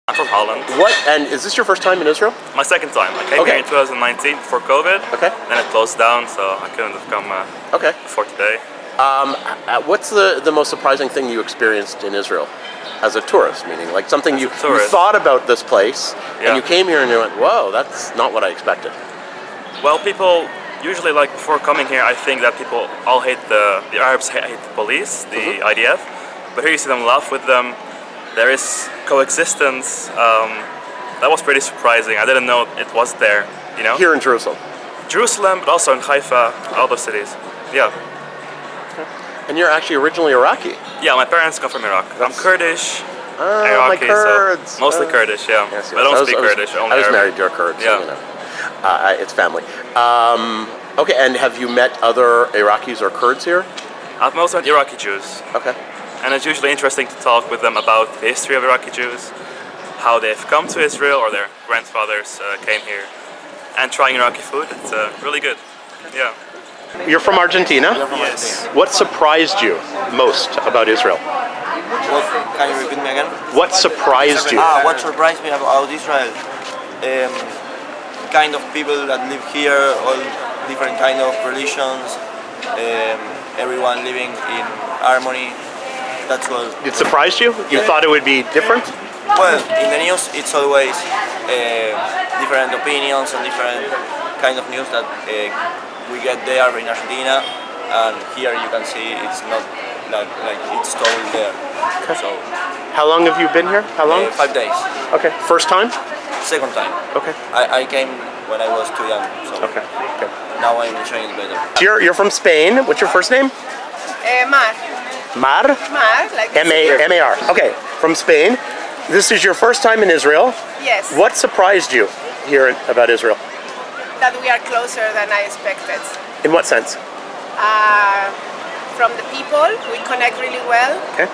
I'm from Holland. What? And is this your first time in Israel? My second time. I came here in 2019 before COVID. Okay. Then it closed down, so I couldn't have come before today. What's the most surprising thing you experienced in Israel as a tourist? Meaning, like something you thought about this place, and you came here and you went, "Whoa, that's not what I expected." Well, people usually, like before coming here, I think that people all hate the Arabs hate the police, the IDF, but here you see them laugh with them. There is coexistence. That was pretty surprising. I didn't know it was there. You know. Here in Jerusalem. Jerusalem, but also in Haifa, other cities. Yeah. And you're actually originally Iraqi. Yeah, my parents come from Iraq. I'm Kurdish, my Iraqi, Kurds. so mostly Kurdish, yeah. Yes, I don't speak Kurdish, only I was Arabic. married to a Kurd, so Yeah. you know. It's family. Okay, and have you met other Iraqis or Kurds here? I've mostly met Iraqi Jews. Okay. And it's usually interesting to talk with them about the history of Iraqi Jews, how they've come to Israel or their grandfathers came here, and trying Iraqi food. It's really good. Yeah. You're from Argentina? Yes. What surprised you most about Israel? What, can you repeat me again? What surprised you? What surprised me about Israel? Kind of people that live here, all different kind of religions, everyone living in harmony. That's all. It surprised you? You thought it would be different? Well, in the news it's always different opinions and different kind of news that we get there in Argentina, and here you can see it's not like it's told there. So. How long have you been here? How long? 5 days. Okay. First time? Second time. Okay. I came when I was too young, so Okay. now I'm enjoying it better. You're from Spain. What's your first name? Mar. Mar? Mar, like M-A-R. Okay. From Spain. This is your first time in Israel. Yes. What surprised you here about Israel? That we are closer than I expected. In what sense? From the people, we connect really well. Okay.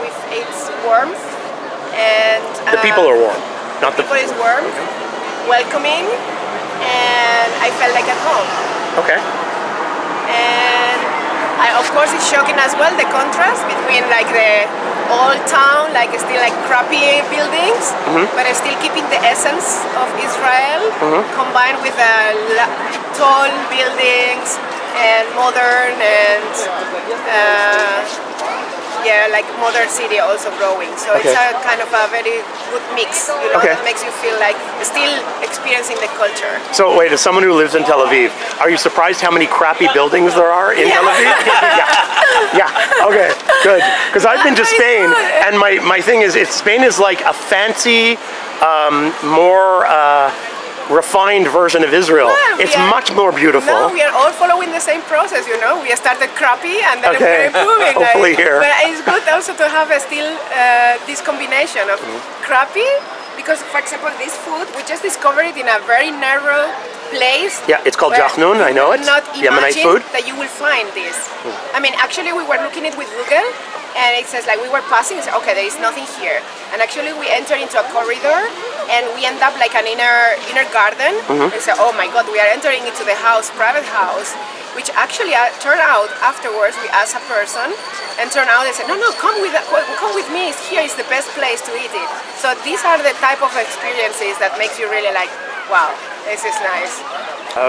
With its warmth, and The people are warm, not the people is warm, welcoming, and I felt like at home. Okay. And of course, it's shocking as well, the contrast between like the old town, like still like crappy buildings, but still keeping the essence of Israel, combined with tall buildings and modern and like modern city also growing. So it's a kind of a very good mix, you know, that makes you feel like still experiencing the culture. So wait, as someone who lives in Tel Aviv, are you surprised how many crappy buildings there are in Tel Aviv? Yeah. Okay. Good. Because I've been to Spain, and my thing is, Spain is like a fancy, more refined version of Israel. Well, it's much more beautiful. No, we are all following the same process, you know. We started crappy and then we're improving. Hopefully here. But it's good also to have still this combination of crappy, because for example this food, we just discovered it in a very narrow place. Yeah, it's called Jachnun, I know it. Not Yemenite imagine food. that you will find this. I mean, actually we were looking it with Google, and it says like we were passing and said, okay, there is nothing here. And actually we entered into a corridor and we end up like an inner garden. And said, oh my God, we are entering into the house, private house, which actually turned out afterwards we asked a person, and turned out they said, no, come with me, here is the best place to eat it. So these are the type of experiences that makes you really like, wow, this is nice.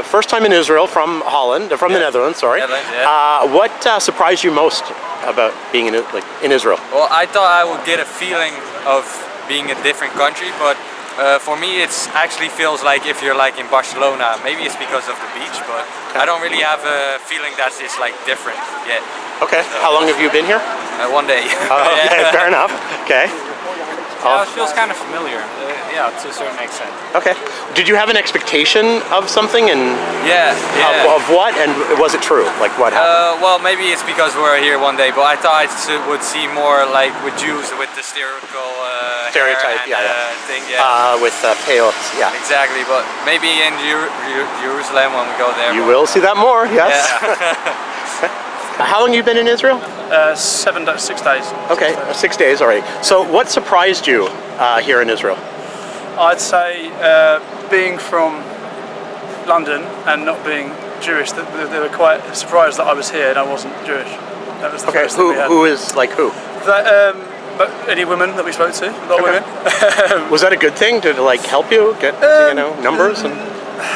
First time in Israel from Holland, from the Netherlands, sorry. What surprised you most about being in Israel? Well, I thought I would get a feeling of being in a different country, but for me it actually feels like if you're like in Barcelona. Maybe it's because of the beach, but I don't really have a feeling that it's like different yet. Okay. So, how long have you been here? 1 day. Okay, fair enough. Okay. Yeah, it feels kind of familiar. Yeah, to a certain extent. Okay. Did you have an expectation of something, and of what, and was it true? Like what happened? Well, maybe it's because we're here 1 day, but I thought I would see more like with Jews with the Stereotype, thing. With peot, Exactly, but maybe in Jerusalem when we go there. You will see that more, yes. Yeah. How long have you been in Israel? 6 days. Okay, 6 days already. So what surprised you here in Israel? I'd say being from London and not being Jewish, they were quite surprised that I was here and I wasn't Jewish. That was the first thing we had. Who is like who? any women that we spoke to, a lot of women. Was that a good thing to like help you get numbers and?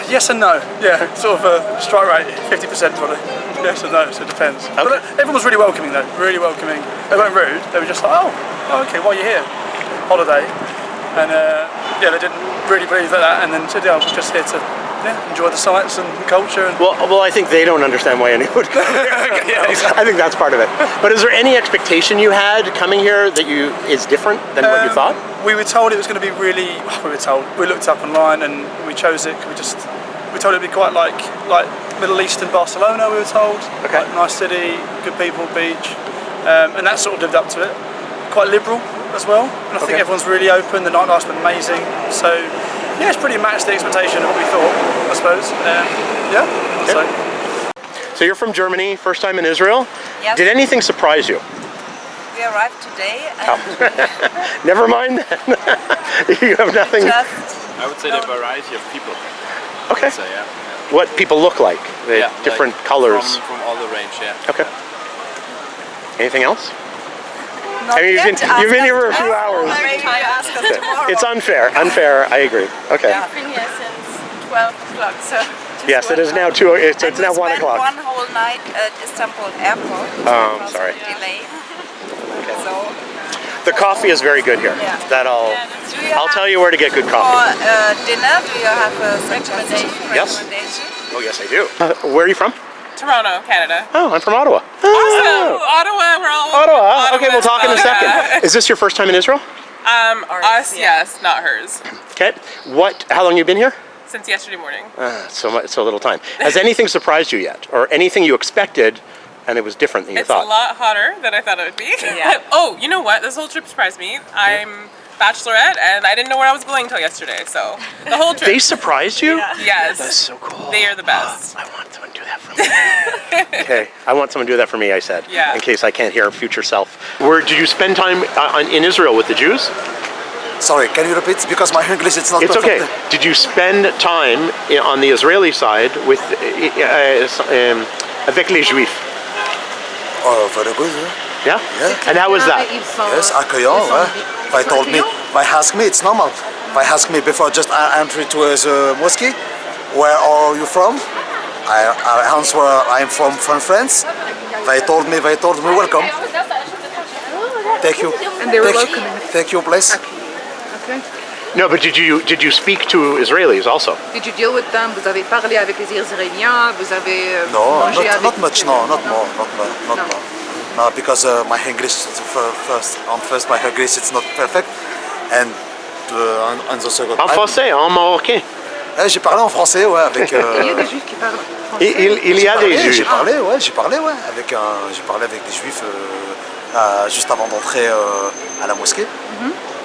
Yes and no. Yeah, sort of a strike rate, 50% probably. Yes and no, so it depends. Okay. But everyone was really welcoming though, really welcoming. They weren't rude. They were just like, oh okay, why are you here? Holiday. And they didn't really believe that, and then said, yeah, I was just here to enjoy the sights and the culture. And Well, I think they don't understand why anyone would go. I think that's part of it. But is there any expectation you had coming here that is different than what you thought? We were told it was going to be really. We looked up online and we chose it. We told it would be quite like Middle Eastern Barcelona. We were told. Okay. Like, nice city, good people, beach, and that sort of lived up to it. Quite liberal as well, and I think everyone's really open. The nightlife's been amazing. So yeah, it's pretty matched the expectation of what we thought, I suppose. So you're from Germany, first time in Israel. Yes. Did anything surprise you? We arrived today. Never mind. You have nothing. I would say the variety of people. Okay. So yeah. What people look like, the different colors. From all the range, yeah. Okay. Anything else? Not I mean, yet. you've been here for a few hours. Maybe ask us tomorrow. It's unfair. I agree. Okay. Yeah. Been here since 12 o'clock, so. Yes, it is now 2. It's now 1 o'clock. One whole night at Istanbul airport. Oh, because sorry. of the delay. So The coffee is very good here. Yeah. I'll tell you where to get good for coffee. dinner, do you have a suggestion? Yes. Recommendation? Oh yes, I do. Where are you from? Toronto, Canada. Oh, I'm from Ottawa. Awesome! Ottawa, we're all. Ottawa. Okay, we'll talk in a Yeah. second. Is this your first time in Israel? Us, yes, not hers. Okay. How long you been here? Since yesterday morning. So little time. Has anything surprised you yet, or anything you expected, and it was different than you It's thought? a lot hotter than I thought it would be. Yeah. Oh, you know what? This whole trip surprised me. I'm bachelorette, and I didn't know where I was going until yesterday. So the whole trip. They surprised you? Yes. That's so cool. They are the best. I want someone to do that for me. Okay, I want someone to do that for me, I said. Yeah. In case I can't hear future self. Where did you spend time in Israel with the Jews? Sorry, can you repeat? Because my English is not It's perfect. okay. Did you spend time on the Israeli side with avec les Juifs? Oh, very good. Yeah? Yeah. And how was that? Yes, accueillant. If I told me, if I ask me, it's normal. If I ask me before just entry to the mosque, where are you from? I answer, I'm from France. They told me, welcome. Thank you. And they were welcoming. Thank you, please. Okay. No, but did you speak to Israelis also? Did you deal with them? Vous avez parlé avec les Israéliens? Vous avez No, mangé avec... not much. No, not more. No, because my English first my English it's not perfect, and on the second. En français, en marocain. J'ai parlé en français, ouais, avec. Il y a des Juifs qui parlent français. Il y a des Juifs. J'ai parlé avec des Juifs juste avant d'entrer à la mosquée.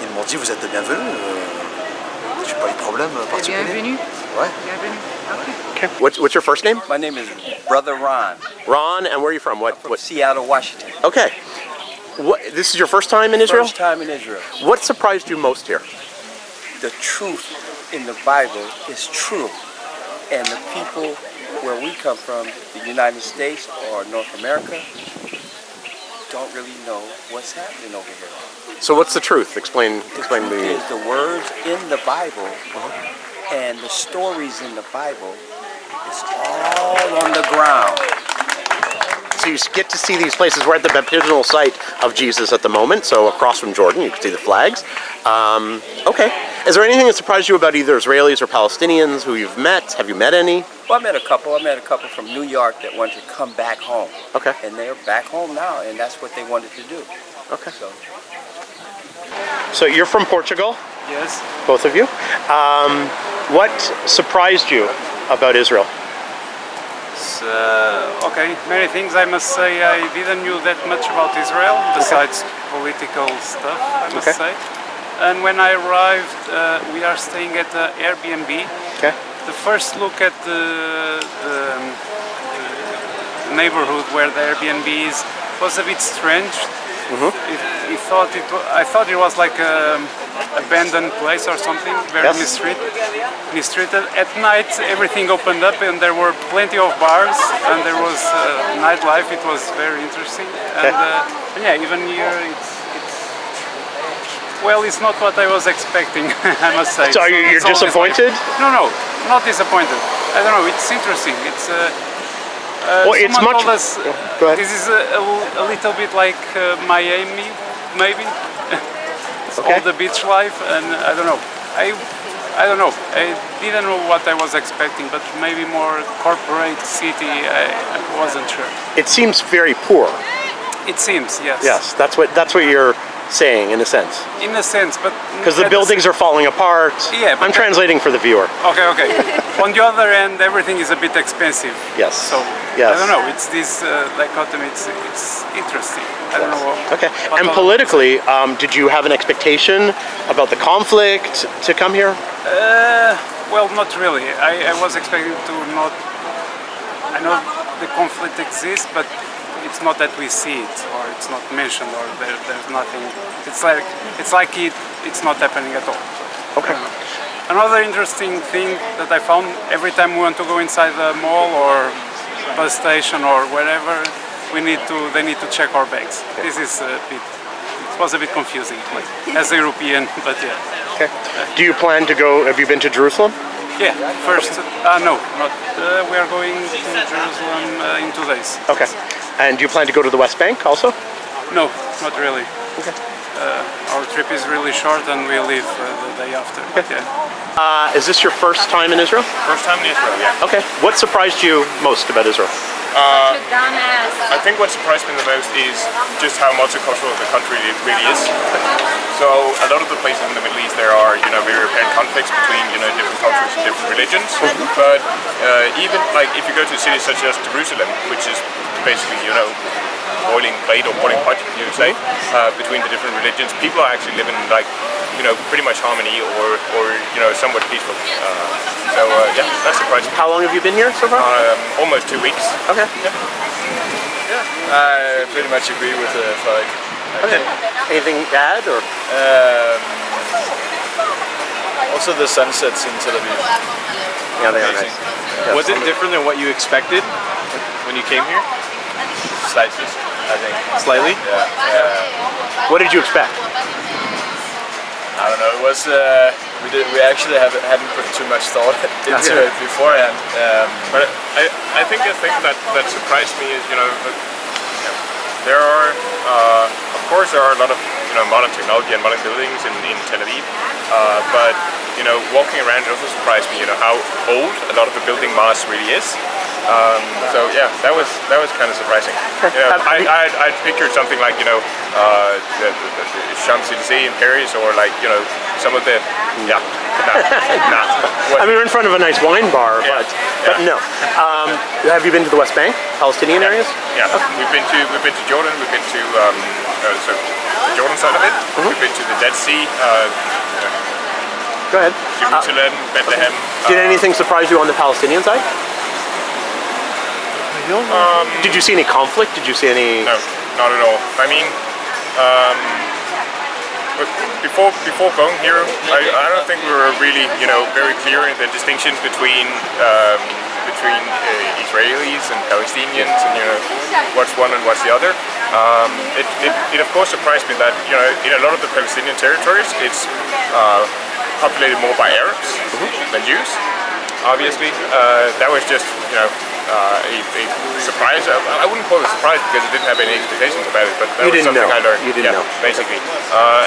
Ils m'ont dit vous êtes bienvenus. J'ai pas eu de problème particulier. Bienvenue. Ouais. Bienvenue. Okay. What's your first name? My name is Brother Ron. Ron, and where are you from? What? Seattle, Washington. Okay. This is your first time in Israel? First time in Israel. What surprised you most here? The truth in the Bible is true, and the people where we come from, the United States or North America, don't really know what's happening over here. So what's the truth? Explain Is the words in the Bible and the stories in the Bible is all on the ground. So you get to see these places. We're at the baptismal site of Jesus at the moment, so across from Jordan, you can see the flags. Okay. Is there anything that surprised you about either Israelis or Palestinians who you've met? Have you met any? Well, I met a couple from New York that wanted to come back home. Okay. And they're back home now, and that's what they wanted to do. Okay. So. So you're from Portugal? Yes. Both of you. What surprised you about Israel? Okay, many things. I must say I didn't know that much about Israel, besides political stuff, I must say. And when I arrived, we are staying at the Airbnb. Okay. The first look at the neighborhood where the Airbnb is was a bit strange. I thought it was like an abandoned place or something, very mistreated. At night, everything opened up and there were plenty of bars and there was nightlife. It was very interesting. And yeah, even here it's Well, it's not what I was expecting, I must say. So you're It's always disappointed? like- no, not disappointed. I don't know, it's interesting. It's Well, it's someone much. told us Go ahead. this is a little bit like Miami, maybe. It's Okay. all the beach life, and I don't know. I don't know. I didn't know what I was expecting, but maybe more corporate city. I wasn't sure. It seems very poor. It seems, yes. Yes, that's what you're saying in a sense. In a sense, but Because the at buildings are falling apart. Yeah, but I'm translating for the viewer. Okay. On the other end, everything is a bit expensive. Yes. So Yes. I don't know. It's this dichotomy. It's interesting. I don't know. Okay. what And all- politically, did you have an expectation about the conflict to come here? Well, not really. I was expecting to not. I know the conflict exists, but it's not that we see it, or it's not mentioned, or there's nothing. It's like it's not happening at all. Okay. Another interesting thing that I found every time we want to go inside the mall or bus station or wherever, they need to check our bags. This is it was a bit confusing, like, as a European, but yeah. Okay. Do you plan to go? Have you been to Jerusalem? Yeah, first, no, not. We are going to Jerusalem in 2 days. Okay. And do you plan to go to the West Bank also? No, not really. Okay. Our trip is really short and we leave the day after. Yeah. Is this your first time in Israel? First time in Israel, yeah. Okay. What surprised you most about Israel? I think what surprised me the most is just how multicultural the country really is. So a lot of the places in the Middle East there are, very apparent conflicts between, different cultures and different religions. But even like if you go to cities such as Jerusalem, which is basically, boiling plate or boiling pot, you would say, between the different religions, people are actually living like, pretty much harmony or somewhat peaceful. So yeah, that's surprising. How long have you been here so far? Almost 2 weeks. Okay. Yeah, I pretty much agree with Faik. Okay. Anything to add or? Also the sunsets in Tel Aviv. Yeah, they are Amazing. nice. Was it different than what you expected when you came here? Slightly, I think. Slightly? Yeah. What did you expect? I don't know. It was we actually hadn't put too much thought into it beforehand. But I think the thing that surprised me is there are of course there are a lot of modern technology and modern buildings in Tel Aviv, but walking around it also surprised me how old a lot of the building mass really is. So yeah, that was kind of surprising. I pictured something like the Champs-Élysées in Paris, or like some of the I mean, we're in front of a nice wine bar, but no. Have you been to the West Bank, Palestinian areas? Yeah, we've been to Jordan. We've been to the Jordan side of it. We've been to the Dead Sea. Go ahead. Jerusalem, Bethlehem. Did anything surprise you on the Palestinian side? Did you see any conflict? Did you see any? No, not at all. I mean, before going here, I don't think we were really, very clear in the distinctions between Israelis and Palestinians, and what's one and what's the other. It of course surprised me that in a lot of the Palestinian territories, it's populated more by Arabs than Jews. Obviously, that was just a surprise. I wouldn't call it a surprise because I didn't have any expectations about it, but that was something I learned. You didn't know. Basically.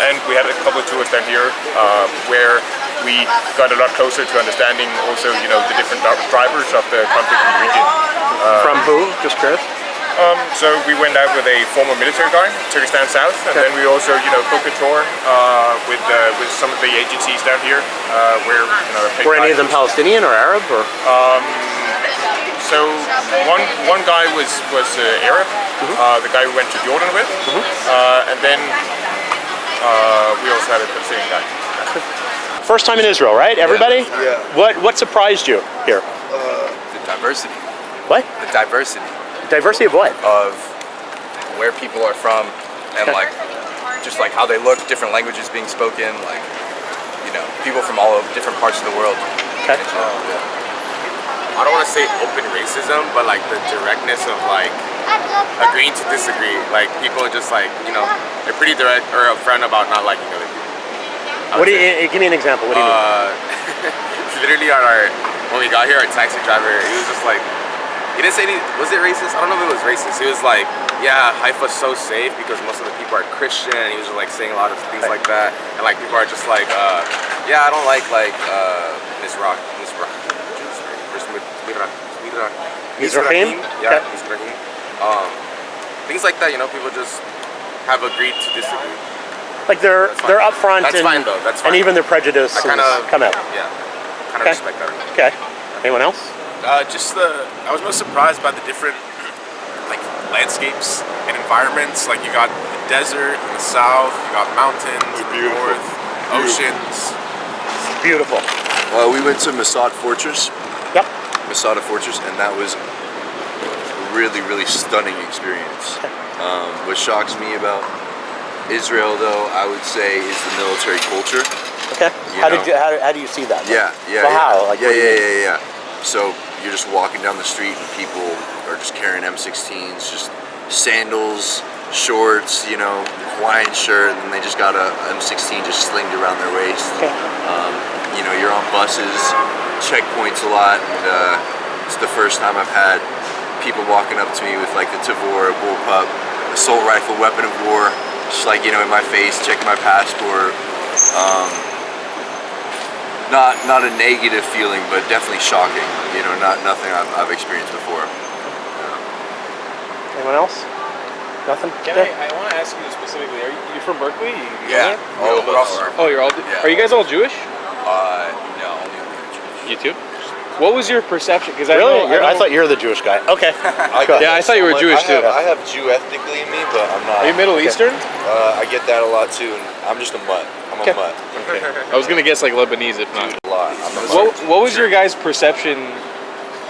And we had a couple of tours down here where we got a lot closer to understanding also, the different drivers of the conflict in the region. From who? Just curious. So we went out with a former military guy, took us down south, and then we also, booked a tour with some of the agencies down here, where Were any of them Palestinian or Arab or? So one guy was Arab, the guy we went to Jordan with, and then we also had a Palestinian guy. First time in Israel, right? Everybody? Yeah. What surprised you here? The diversity. What? The diversity. Diversity of what? Of where people are from, and just like how they look, different languages being spoken, people from all over different parts of the world. Okay. I don't want to say open racism, but like the directness of agreeing to disagree. Like people are just like, you know, they're pretty direct or upfront about not liking other people. What do you, give me an example. What do you mean? Literally when we got here, our taxi driver, he was just like, he didn't say was it racist? I don't know if it was racist. He was like, yeah, Haifa's so safe because most of the people are Christian, and he was just like saying a lot of things like that. And like people are just like, yeah, I don't like Mizrahim. Yeah, Mizrahim. Things like that, you know, people just have agreed to disagree. Like they're upfront. That's fine though. That's fine. And even their prejudice come out. Yeah, kind of respect that. Okay. Anyone else? I was most surprised by the different like landscapes and environments. Like you got the desert in the south, you got mountains in the north, oceans. Beautiful. We went to Masada Fortress. Yep. Masada Fortress, and that was a really, really stunning experience. What shocks me about Israel, though, I would say, is the military culture. Okay. How do you see that? Yeah. Well, how? Like, yeah. So you're just walking down the street and people are just carrying M16s, just sandals, shorts, you know, Hawaiian shirt, and they just got a M16 just slinged around their waist. Okay. You know, you're on buses, checkpoints a lot, and it's the first time I've had people walking up to me with like the Tavor bullpup, assault rifle, weapon of war, just like, you know, in my face, checking my passport. Not a negative feeling, but definitely shocking. You know, nothing I've experienced before. Anyone else? Nothing? I want to ask you specifically, are you from Berkeley? Yeah. All of us are. Oh, you're all. Are you guys all Jewish? No. You too? What was your perception? Because really, I thought you were the Jewish guy. Okay. Yeah, I thought you were Jewish too. I have Jew ethnically in me, but I'm not. Are you Middle Eastern? I get that a lot too, and I'm just a mutt. I'm a mutt. Okay. I was gonna guess like Lebanese, if not. A lot. What was your guys' perception,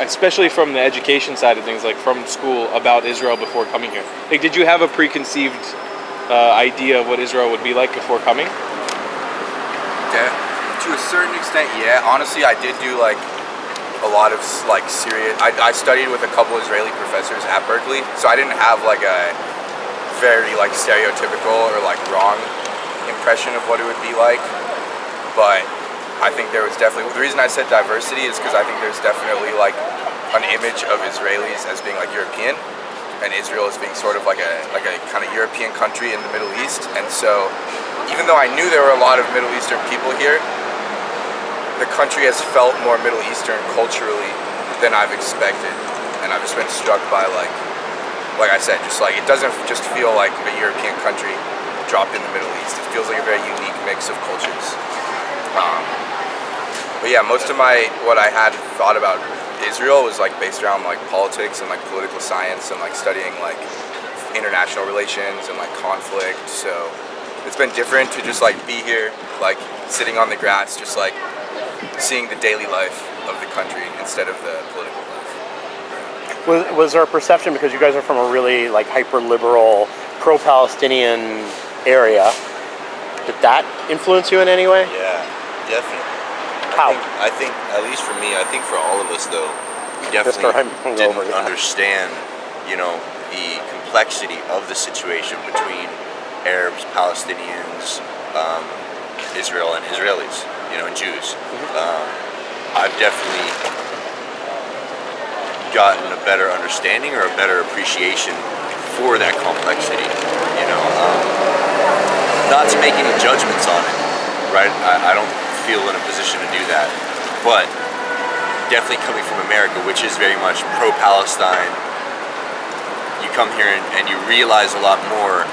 especially from the education side of things, like from school, about Israel before coming here? Like, did you have a preconceived idea of what Israel would be like before coming? Yeah, to a certain extent, yeah. Honestly, I did do like a lot of like serious. I studied with a couple Israeli professors at Berkeley, so I didn't have like a very like stereotypical or like wrong impression of what it would be like. But I think there was definitely, the reason I said diversity is because I think there's definitely like an image of Israelis as being like European, and Israel as being sort of like a kind of European country in the Middle East. And so even though I knew there were a lot of Middle Eastern people here, the country has felt more Middle Eastern culturally than I've expected, and I've just been struck by like I said, just like it doesn't just feel like a European country dropped in the Middle East. It feels like a very unique mix of cultures. But yeah, most of what I had thought about Israel was like based around like politics and like political science and like studying like international relations and like conflict. So it's been different to just like be here, like sitting on the grass, just like seeing the daily life of the country instead of the political life. Was there a perception, because you guys are from a really like hyper-liberal, pro-Palestinian area, did that influence you in any way? Yeah, definitely. How? I think, at least for me, I think for all of us though, we definitely didn't understand, you know, the complexity of the situation between Arabs, Palestinians, Israel and Israelis, you know, and Jews. I've definitely gotten a better understanding or a better appreciation for that complexity, you know. Not to make any judgments on it, right? I don't feel in a position to do that, but definitely coming from America, which is very much pro-Palestine, you come here and you realize a lot more.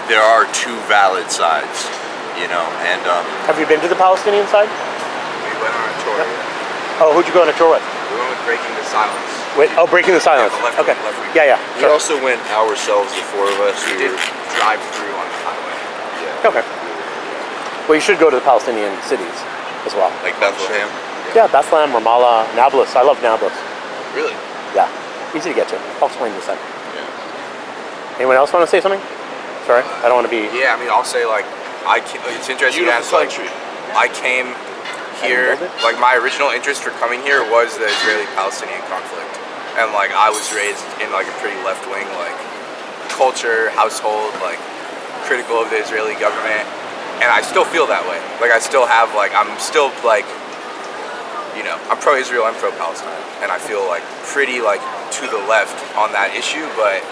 There are two valid sides, you know, and have you been to the Palestinian side? We went on a tour. Oh, who'd you go on a tour with? We went with Breaking the Silence. Wait, oh, Breaking the Silence. Yeah, okay. Yeah. We also went ourselves, the four of us. We did drive through on the highway. Yeah. Okay. Well, you should go to the Palestinian cities as well. Like Bethlehem? Yeah, Bethlehem, Ramallah, Nablus. I love Nablus. Really? Yeah. Easy to get to. I'll explain this then. Yeah. Anyone else want to say something? Sorry, I don't want to be... Yeah, I mean, I'll say, like, it's interesting to ask, like, I came here, like, my original interest for coming here was the Israeli-Palestinian conflict. and like I was raised in like a pretty left-wing like culture, household, like critical of the Israeli government, and I still feel that way. Like I still have like, I'm still like, you know, I'm pro-Israel, I'm pro-Palestine, and I feel like pretty like to the left on that issue, but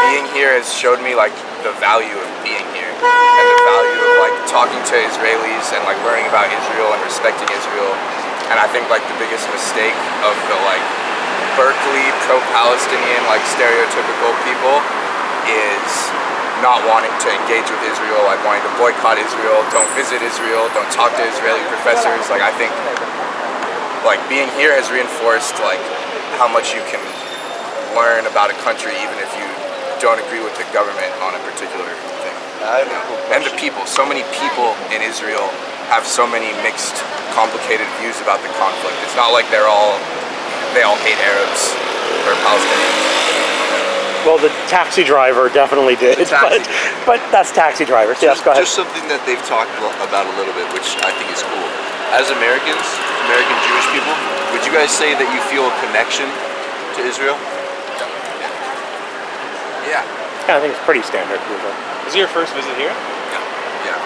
being here has showed me like the value of being here and the value of like talking to Israelis and like learning about Israel and respecting Israel. And I think like the biggest mistake of the like Berkeley pro-Palestinian like stereotypical people is not wanting to engage with Israel, like wanting to boycott Israel, don't visit Israel, don't talk to Israeli professors. Like I think like being here has reinforced like how much you can learn about a country even if you don't agree with the government on a particular thing. And the people, so many people in Israel have so many mixed, complicated views about the conflict. It's not like they all hate Arabs or Palestinians. Well, the taxi driver definitely did, but that's taxi drivers. Yes, go ahead. Just something that they've talked about a little bit, which I think is cool. As Americans, American Jewish people, would you guys say that you feel a connection to Israel? Yeah. I think it's pretty standard. Is it your first visit here? Yeah.